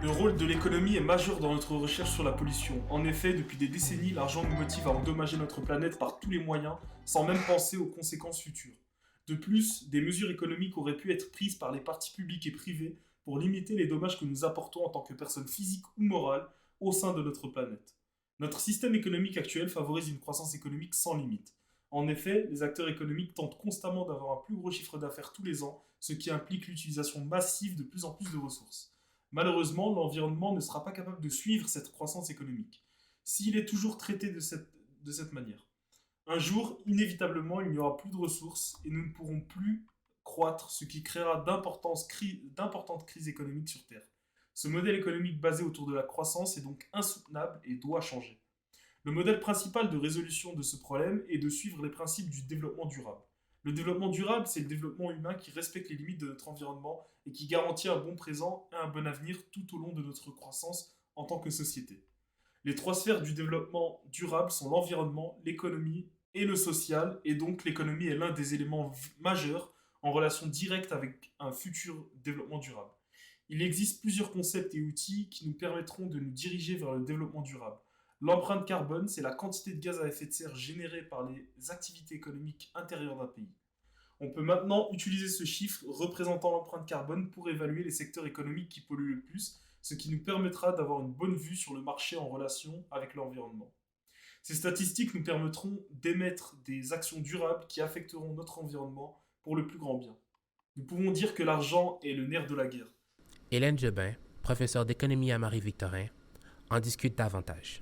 Le rôle de l'économie est majeur dans notre recherche sur la pollution. En effet, depuis des décennies, l'argent nous motive à endommager notre planète par tous les moyens, sans même penser aux conséquences futures. De plus, des mesures économiques auraient pu être prises par les parties publiques et privées pour limiter les dommages que nous apportons en tant que personnes physiques ou morales au sein de notre planète. Notre système économique actuel favorise une croissance économique sans limite. En effet, les acteurs économiques tentent constamment d'avoir un plus gros chiffre d'affaires tous les ans, ce qui implique l'utilisation massive de plus en plus de ressources. Malheureusement, l'environnement ne sera pas capable de suivre cette croissance économique, s'il est toujours traité de cette manière. Un jour, inévitablement, il n'y aura plus de ressources et nous ne pourrons plus croître, ce qui créera d'importantes crises économiques sur Terre. Ce modèle économique basé autour de la croissance est donc insoutenable et doit changer. Le modèle principal de résolution de ce problème est de suivre les principes du développement durable. Le développement durable, c'est le développement humain qui respecte les limites de notre environnement et qui garantit un bon présent et un bon avenir tout au long de notre croissance en tant que société. Les trois sphères du développement durable sont l'environnement, l'économie et le social, et donc l'économie est l'un des éléments majeurs en relation directe avec un futur développement durable. Il existe plusieurs concepts et outils qui nous permettront de nous diriger vers le développement durable. L'empreinte carbone, c'est la quantité de gaz à effet de serre générée par les activités économiques intérieures d'un pays. On peut maintenant utiliser ce chiffre représentant l'empreinte carbone pour évaluer les secteurs économiques qui polluent le plus, ce qui nous permettra d'avoir une bonne vue sur le marché en relation avec l'environnement. Ces statistiques nous permettront d'émettre des actions durables qui affecteront notre environnement pour le plus grand bien. Nous pouvons dire que l'argent est le nerf de la guerre. Hélène Jobin, professeure d'économie à Marie-Victorin, en discute davantage.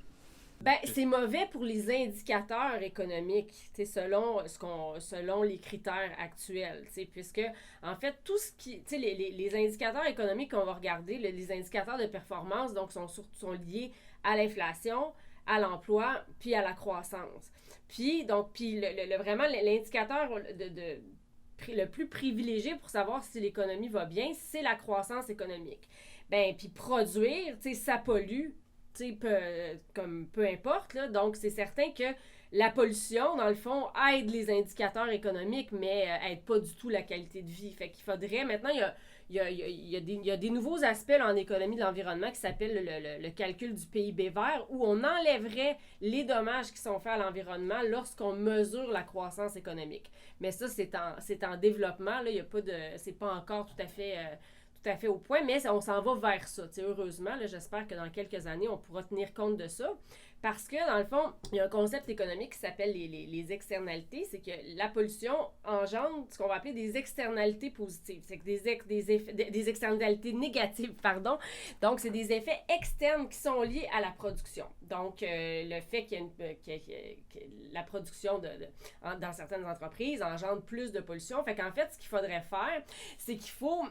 Ben, c'est mauvais pour les indicateurs économiques, selon les critères actuels, puisque, en fait, tout ce qui, les indicateurs économiques qu'on va regarder, les indicateurs de performance, donc, sont liés à l'inflation, à l'emploi, puis à la croissance. Vraiment, l'indicateur le plus privilégié pour savoir si l'économie va bien, c'est la croissance économique. Ben, puis produire, ça pollue, peu importe, là. Donc, c'est certain que la pollution, dans le fond, aide les indicateurs économiques, mais aide pas du tout la qualité de vie. Fait qu'il faudrait, maintenant, il y a des nouveaux aspects là, en économie de l'environnement qui s'appellent le calcul du PIB vert, où on enlèverait les dommages qui sont faits à l'environnement lorsqu'on mesure la croissance économique. Mais ça, c'est en développement, là, c'est pas encore tout à fait au point, mais on s'en va vers ça. Heureusement, là, j'espère que dans quelques années, on pourra tenir compte de ça. Parce que, dans le fond, il y a un concept économique qui s'appelle les externalités. C'est que la pollution engendre ce qu'on va appeler des externalités positives. C'est que des externalités négatives, pardon. Donc, c'est des effets externes qui sont liés à la production. Donc, le fait que la production dans certaines entreprises engendre plus de pollution. Fait qu'en fait, ce qu'il faudrait faire, c'est qu'il faut...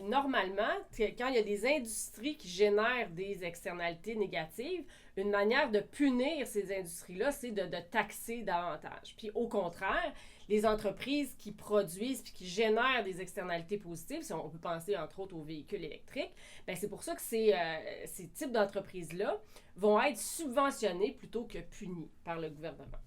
normalement, quand il y a des industries qui génèrent des externalités négatives, une manière de punir ces industries-là, c'est de taxer davantage. Puis au contraire, les entreprises qui produisent puis qui génèrent des externalités positives, si on peut penser entre autres aux véhicules électriques, ben c'est pour ça que ces types d'entreprises-là vont être subventionnés plutôt que punis par le gouvernement.